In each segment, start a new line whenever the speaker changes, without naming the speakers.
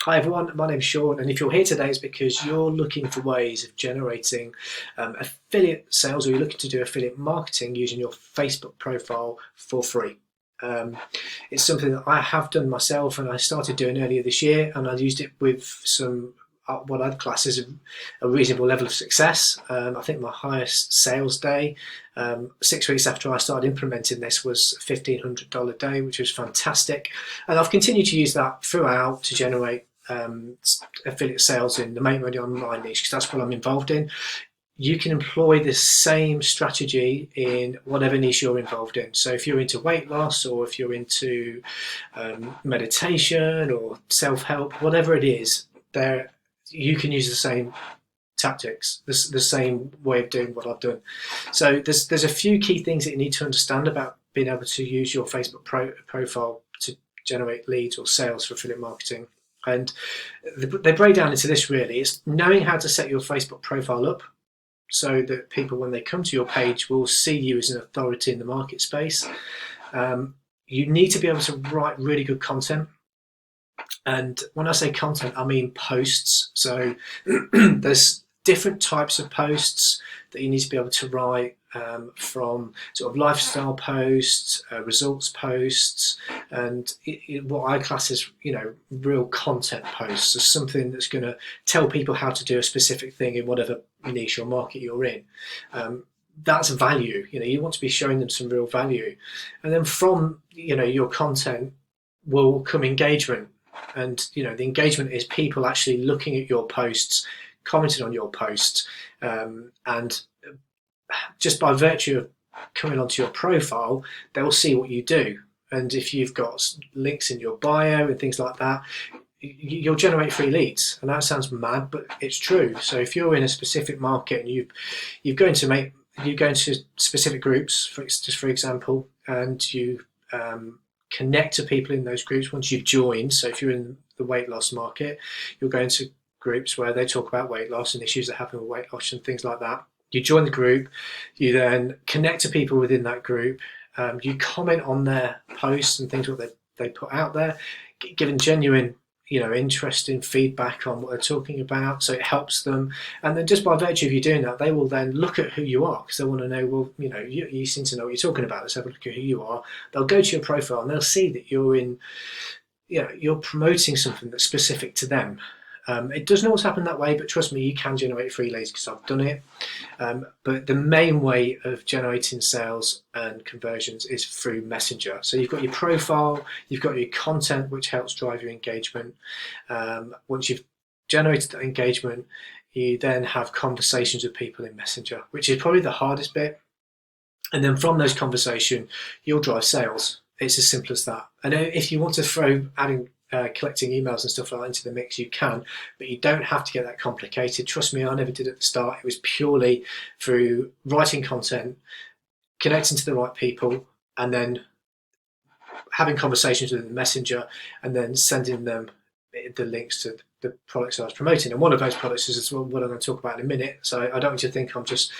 Hi everyone, my name's Sean, and if you're here today, it's because you're looking for ways of generating affiliate sales, or you're looking to do affiliate marketing using your Facebook profile for free. It's something that I have done myself, and I started doing earlier this year, and I used it with some what I'd class as a reasonable level of success. I think my highest sales day 6 weeks after I started implementing this was $1,500 day, which was fantastic. And I've continued to use that throughout to generate affiliate sales in the Make Money Online niche, because that's what I'm involved in. You can employ the same strategy in whatever niche you're involved in. So if you're into weight loss, or if you're into meditation or self-help, whatever it is, there you can use the same tactics, the same way of doing what I've done. So there's a few key things that you need to understand about being able to use your Facebook profile to generate leads or sales for affiliate marketing. And they break down into this really. It's knowing how to set your Facebook profile up so that people, when they come to your page, will see you as an authority in the market space. You need to be able to write really good content. And when I say content, I mean posts. So there's different types of posts that you need to be able to write, from sort of lifestyle posts, results posts, and what I class as, real content posts. So something that's going to tell people how to do a specific thing in whatever niche or market you're in. That's value. You want to be showing them some real value. And then from, your content will come engagement. And the engagement is people actually looking at your posts, commenting on your posts, and just by virtue of coming onto your profile, they'll see what you do. And if you've got links in your bio and things like that, you'll generate free leads. And that sounds mad, but it's true. So if you're in a specific market and you're going to specific groups, for example, and you connect to people in those groups once you've joined. So if you're in the weight loss market, you'll go into groups where they talk about weight loss and issues that happen with weight loss and things like that. You join the group, you then connect to people within that group, you comment on their posts and things what they put out there, giving genuine interesting feedback on what they're talking about, so it helps them. And then just by virtue of you doing that, they will then look at who you are, because they want to know, well, you seem to know what you're talking about, let's have a look at who you are. They'll go to your profile and they'll see that you're promoting something that's specific to them. It doesn't always happen that way, but trust me, you can generate free leads, because I've done it. But the main way of generating sales and conversions is through Messenger. So you've got your profile, you've got your content, which helps drive your engagement. Once you've generated that engagement, you then have conversations with people in Messenger, which is probably the hardest bit. And then from those conversations, you'll drive sales. It's as simple as that. And if you want to throw collecting emails and stuff like that into the mix, you can, but you don't have to get that complicated. Trust me, I never did at the start. It was purely through writing content, connecting to the right people, and then having conversations with the Messenger, and then sending them the links to the products I was promoting. And one of those products is what I'm going to talk about in a minute. So I don't want you to think I'm just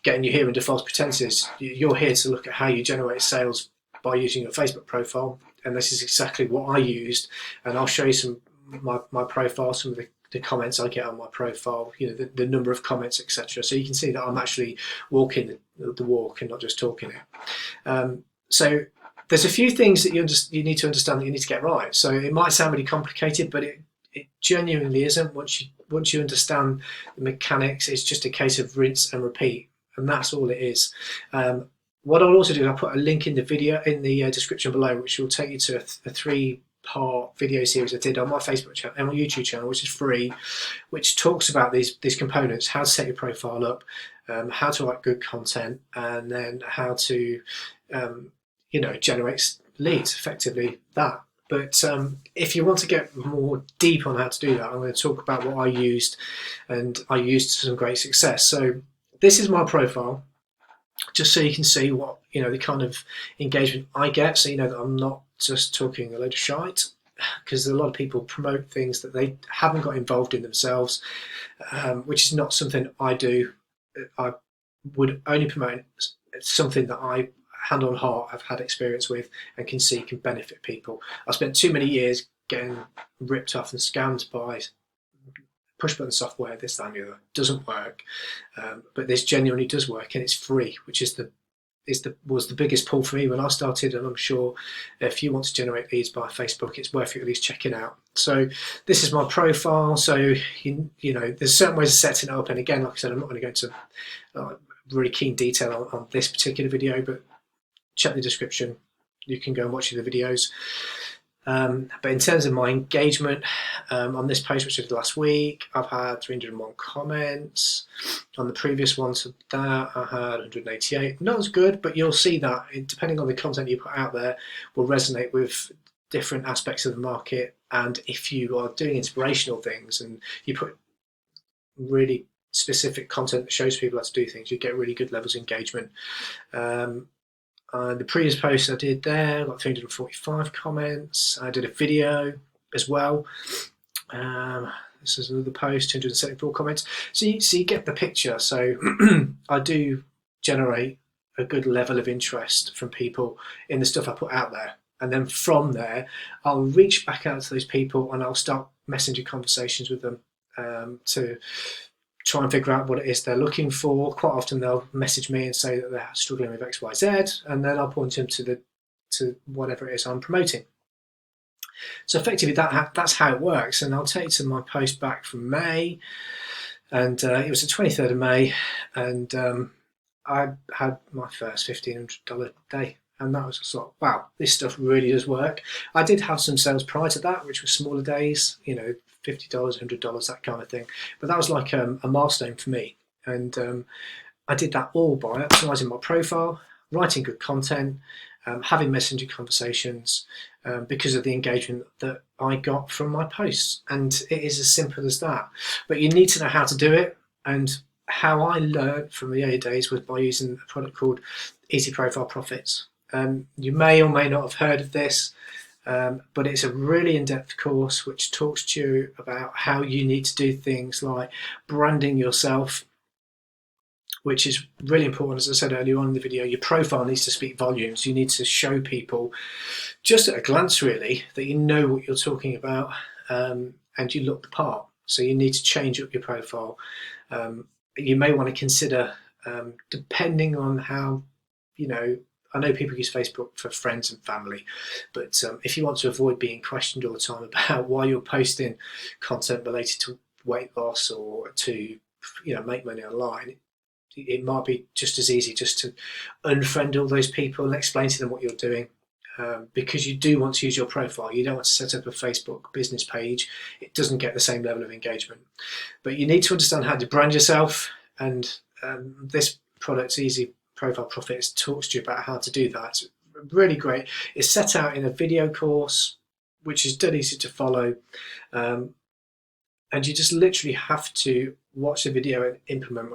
getting you here under false pretenses. You're here to look at how you generate sales by using your Facebook profile. And this is exactly what I used, and I'll show you some my profile, some of the comments I get on my profile, the number of comments, etc. So you can see that I'm actually walking the walk and not just talking it. So there's a few things that you need to understand, that you need to get right. So it might sound really complicated, but it genuinely isn't. Once you understand the mechanics, it's just a case of rinse and repeat, and that's all it is. What I'll also do, I'll put a link in the video in the description below, which will take you to a 3-part video series I did on my Facebook channel and my YouTube channel, which is free, which talks about these components: how to set your profile up, how to write good content, and then how to generate leads effectively. But if you want to get more deep on how to do that, I'm going to talk about what I used, and I used some great success. So this is my profile, just so you can see what the kind of engagement I get, so that I'm not just talking a load of shite, because a lot of people promote things that they haven't got involved in themselves, which is not something I do. I would only promote something that I, hand on heart, have had experience with and can see can benefit people. I spent too many years getting ripped off and scammed by push button software, this, that, and the other. Doesn't work, but this genuinely does work, and it's free, which was the biggest pull for me when I started, and I'm sure if you want to generate leads by Facebook, it's worth you at least checking out. So this is my profile. So you know, there's certain ways of setting it up, and again, like I said, I'm not going to go into really keen detail on this particular video, but check the description. You can go and watch the videos. But in terms of my engagement on this post, which I did last week, I've had 301 comments. On the previous one to that, I had 188. Not as good, but you'll see that depending on the content you put out there will resonate with different aspects of the market. And if you are doing inspirational things and you put really specific content that shows people how to do things, you get really good levels of engagement. The previous post I did there, I got 345 comments. I did a video as well. This is another post, 274 comments. So you get the picture. So I do generate a good level of interest from people in the stuff I put out there. And then from there, I'll reach back out to those people and I'll start messenger conversations with them to try and figure out what it is they're looking for. Quite often they'll message me and say that they're struggling with X, Y, Z, and then I'll point them to whatever it is I'm promoting. So effectively that's how it works. And I'll take you to my post back from May, and it was the 23rd of May, and I had my first $1,500 day. And that was sort of, wow, this stuff really does work. I did have some sales prior to that, which were smaller days, you know, $50, $100, that kind of thing. But that was like a milestone for me. And I did that all by optimizing my profile, writing good content, having messenger conversations because of the engagement that I got from my posts. And it is as simple as that. But you need to know how to do it. And how I learned from the early days was by using a product called Easy Profile Profits. You may or may not have heard of this, but it's a really in-depth course which talks to you about how you need to do things like branding yourself, which is really important. As I said earlier on in the video, your profile needs to speak volumes. You need to show people just at a glance really that you know what you're talking about and you look the part. So you need to change up your profile. You may want to consider, depending on how, you know, I know people use Facebook for friends and family, but if you want to avoid being questioned all the time about why you're posting content related to weight loss or to, you know, make money online, it might be just as easy just to unfriend all those people and explain to them what you're doing, because you do want to use your profile. You don't want to set up a Facebook business page. It doesn't get the same level of engagement. But you need to understand how to brand yourself, and this product's Easy Profile Profits talks to you about how to do that. It's really great. It's set out in a video course, which is dead easy to follow. And you just literally have to watch the video and implement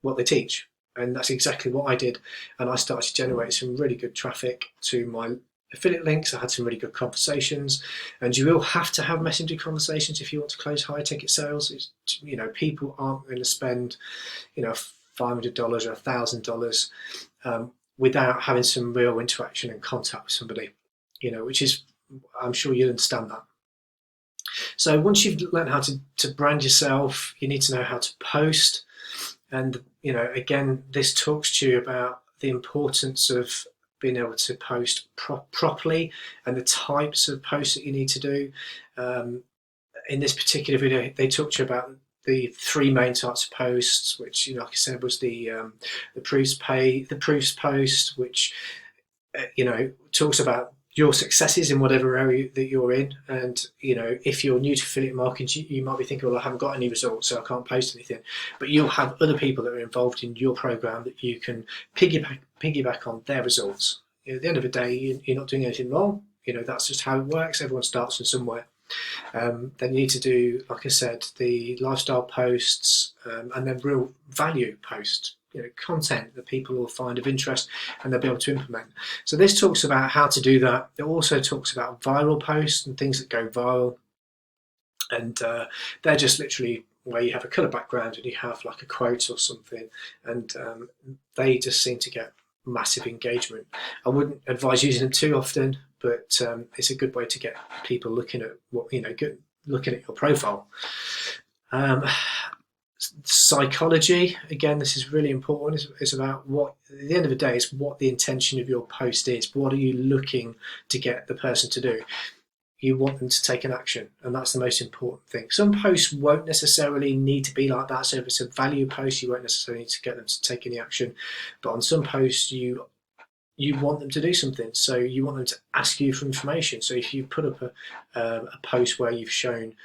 what they teach. And that's exactly what I did. And I started to generate some really good traffic to my affiliate links. I had some really good conversations, and you will have to have messenger conversations if you want to close higher ticket sales. It's, you know, people aren't going to spend, you know, $500 or $1,000 without having some real interaction and contact with somebody, you know, which is, I'm sure you understand that. So once you've learned how to brand yourself, you need to know how to post. And, you know, again, this talks to you about the importance of being able to post properly and the types of posts that you need to do. In this particular video, they talked to you about the three main types of posts, which, you know, like I said, was the proofs post, which you know, talks about your successes in whatever area that you're in. And, you know, if you're new to affiliate marketing, you might be thinking, well, I haven't got any results, so I can't post anything. But you'll have other people that are involved in your program that you can piggyback on their results. You know, at the end of the day, you're not doing anything wrong. You know, that's just how it works. Everyone starts from somewhere. Then you need to do, like I said, the lifestyle posts and then real value posts, you know, content that people will find of interest and they'll be able to implement. So this talks about how to do that. It also talks about viral posts and things that go viral. And they're just literally where you have a colour background and you have like a quote or something, and they just seem to get massive engagement. I wouldn't advise using them too often, but it's a good way to get people looking at looking at your profile. Psychology, again, this is really important. It's about what, at the end of the day, it's what the intention of your post is. What are you looking to get the person to do? You want them to take an action, and that's the most important thing. Some posts won't necessarily need to be like that. So if it's a value post, you won't necessarily need to get them to take any action. But on some posts, you want them to do something. So you want them to ask you for information. So if you put up a post where you've shown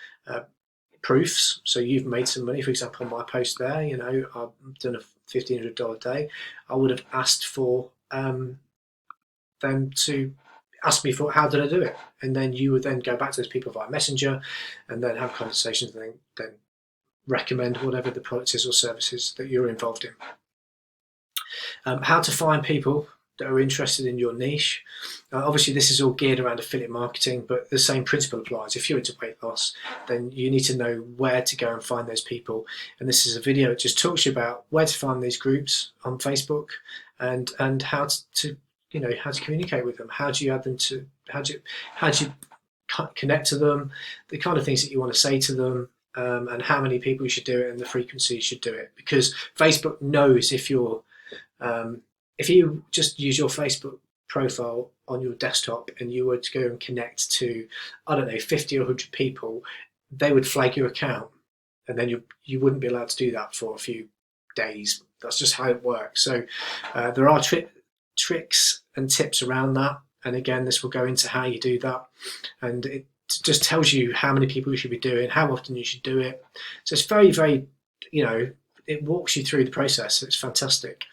proofs, so you've made some money, for example, on my post there, I've done a $1,500 day, I would have asked for them to ask me for how did I do it, and then you would then go back to those people via Messenger and then have conversations and then recommend whatever the products is or services that you're involved in. How to find people that are interested in your niche. Obviously, this is all geared around affiliate marketing, but the same principle applies. If you're into weight loss, then you need to know where to go and find those people. And this is a video that just talks to you about where to find these groups on Facebook and how to how to communicate with them. How do you add them to? How do you connect to them? The kind of things that you want to say to them. And how many people you should do it and the frequency you should do it, because Facebook knows if you're if you just use your Facebook profile on your desktop and you were to go and connect to, I don't know, 50 or 100 people, they would flag your account, and then you wouldn't be allowed to do that for a few days. That's just how it works. So there are tricks and tips around that, and again, this will go into how you do that, and it just tells you how many people you should be doing, how often you should do it. So it's very, very, it walks you through the process. It's fantastic.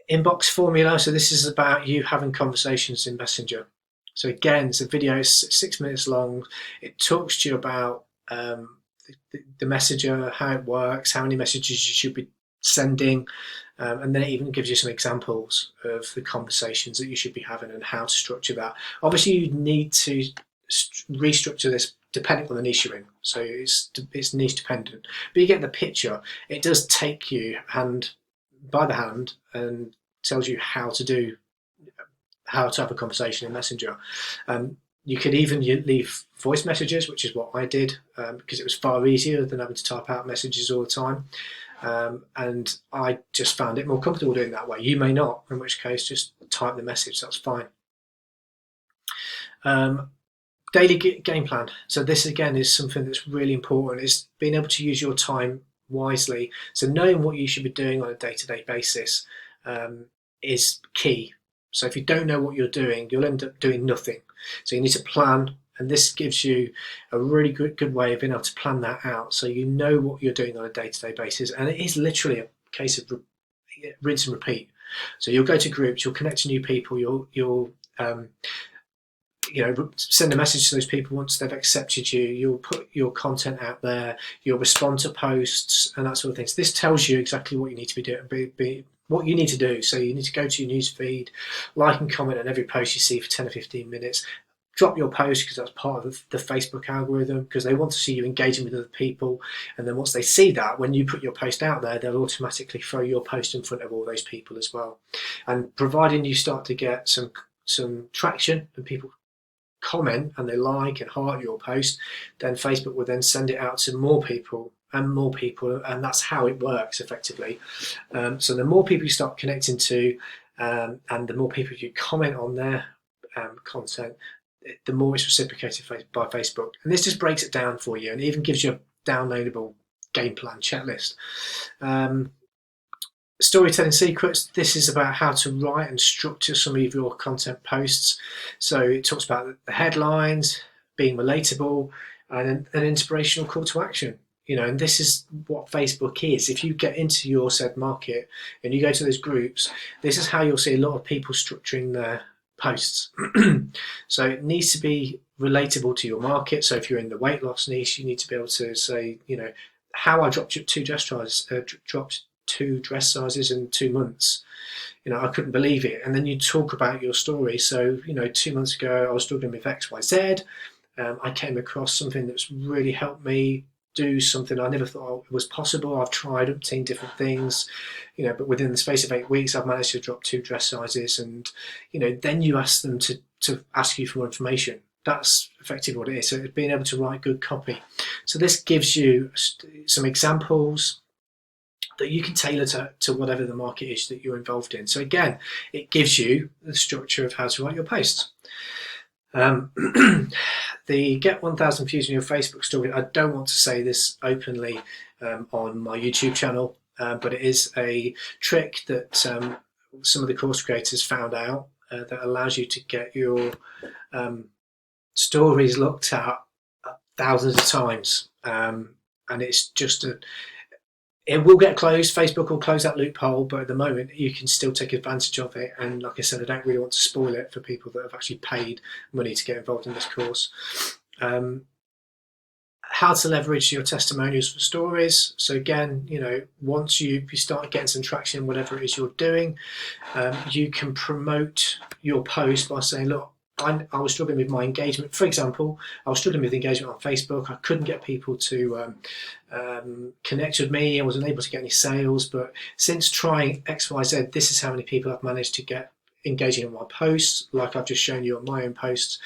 Inbox formula. So this is about you having conversations in Messenger. So again, it's a video, it's 6 minutes long. It talks to you about the Messenger, how it works, how many messages you should be sending, and then it even gives you some examples of the conversations that you should be having and how to structure that. Obviously, you need to restructure this depending on the niche you're in. So it's niche dependent, but you get the picture. It does take you by the hand and tells you how to have a conversation in Messenger. You could even leave voice messages, which is what I did, because it was far easier than having to type out messages all the time. And I just found it more comfortable doing it that way. You may not, in which case just type the message, that's fine. Daily game plan. So this again is something that's really important, is being able to use your time wisely. So knowing what you should be doing on a day-to-day basis is key. So if you don't know what you're doing, you'll end up doing nothing. So you need to plan, and this gives you a really good way of being able to plan that out, so you know what you're doing on a day-to-day basis. And it is literally a case of rinse and repeat. So you'll go to groups, you'll connect to new people, you'll send a message to those people once they've accepted you. You'll put your content out there. You'll respond to posts and that sort of thing. So this tells you exactly what you need to be doing, what you need to do. So you need to go to your news feed, like and comment on every post you see for 10 or 15 minutes. Drop your post, because that's part of the Facebook algorithm, because they want to see you engaging with other people. And then once they see that, when you put your post out there, they'll automatically throw your post in front of all those people as well. And providing you start to get some traction and people comment and they like and heart your post, then Facebook will then send it out to more people, and that's how it works effectively. So the more people you start connecting to, and the more people you comment on their content, the more it's reciprocated by Facebook. And this just breaks it down for you, and it even gives you a downloadable game plan checklist. Storytelling secrets. This is about how to write and structure some of your content posts. So it talks about the headlines, being relatable, and an inspirational call to action. And this is what Facebook is. If you get into your said market and you go to those groups, this is how you'll see a lot of people structuring their posts. So it needs to be relatable to your market. So if you're in the weight loss niche, you need to be able to say, how I dropped two dress sizes in 2 months. I couldn't believe it. And then you talk about your story. So 2 months ago I was struggling with XYZ. I came across something that's really helped me do something I never thought was possible. I've tried umpteen different things, but within the space of 8 weeks, I've managed to drop 2 dress sizes. And, then you ask them to ask you for more information. That's effectively what it is. So it's being able to write good copy. So this gives you some examples that you can tailor to whatever the market is that you're involved in. So again, it gives you the structure of how to write your posts. The get 1,000 views on your Facebook story, I don't want to say this openly on my YouTube channel, but it is a trick that some of the course creators found out that allows you to get your stories looked at thousands of times. And it's just it will get closed. Facebook will close that loophole, but at the moment you can still take advantage of it. And like I said, I don't really want to spoil it for people that have actually paid money to get involved in this course. How to leverage your testimonials for stories. So again, once you start getting some traction in whatever it is you're doing, you can promote your post by saying, look, I was struggling with my engagement. For example, I was struggling with engagement on Facebook. I couldn't get people to connect with me. I wasn't able to get any sales. But since trying XYZ, this is how many people I've managed to get engaging on my posts, like I've just shown you on my own posts.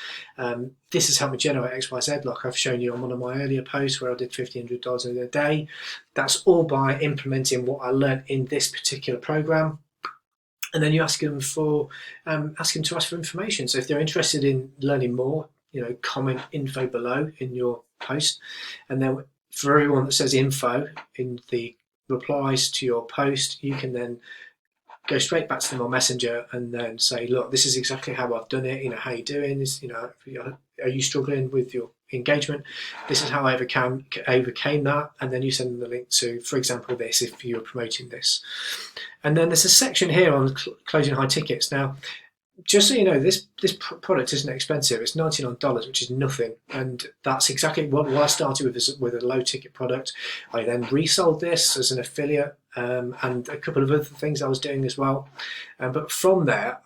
This has helped me generate XYZ, like I've shown you on one of my earlier posts where I did $1,500 in a day. That's all by implementing what I learned in this particular program. And then you ask them to ask for information. So if they're interested in learning more, comment info below in your post. And then for everyone that says info in the replies to your post, you can then go straight back to them on Messenger and then say, look, this is exactly how I've done it. How you doing? Are you struggling with your engagement? This is how I overcame that. And then you send them the link to, for example, this, if you're promoting this. And then there's a section here on closing high tickets. Now, just so you know, this product isn't expensive. It's $99, which is nothing. And that's exactly what I started with a low ticket product. I then resold this as an affiliate and a couple of other things I was doing as well. But from there,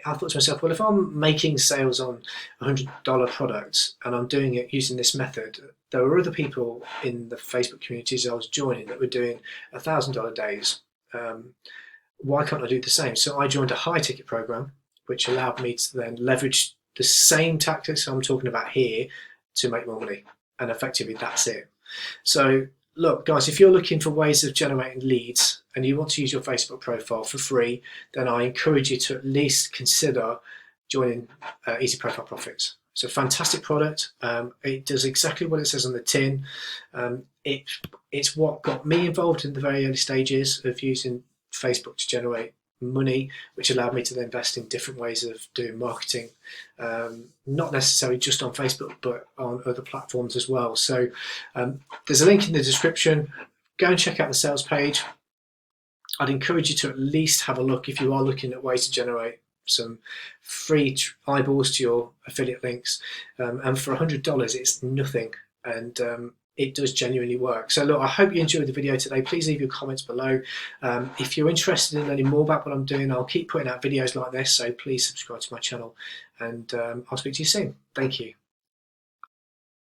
I thought to myself, well, if I'm making sales on $100 products and I'm doing it using this method, there were other people in the Facebook communities I was joining that were doing $1,000 days. Why can't I do the same? So I joined a high ticket program, which allowed me to then leverage the same tactics I'm talking about here to make more money. And effectively, that's it. So look, guys, if you're looking for ways of generating leads and you want to use your Facebook profile for free, then I encourage you to at least consider joining Easy Profile Profits. It's a fantastic product. It does exactly what it says on the tin. It's what got me involved in the very early stages of using Facebook to generate money, which allowed me to then invest in different ways of doing marketing, not necessarily just on Facebook, but on other platforms as well. So there's a link in the description. Go and check out the sales page. I'd encourage you to at least have a look if you are looking at ways to generate some free eyeballs to your affiliate links. And for $100, it's nothing. And it does genuinely work. So look, I hope you enjoyed the video today. Please leave your comments below. If you're interested in learning more about what I'm doing, I'll keep putting out videos like this. So please subscribe to my channel and I'll speak to you soon. Thank you.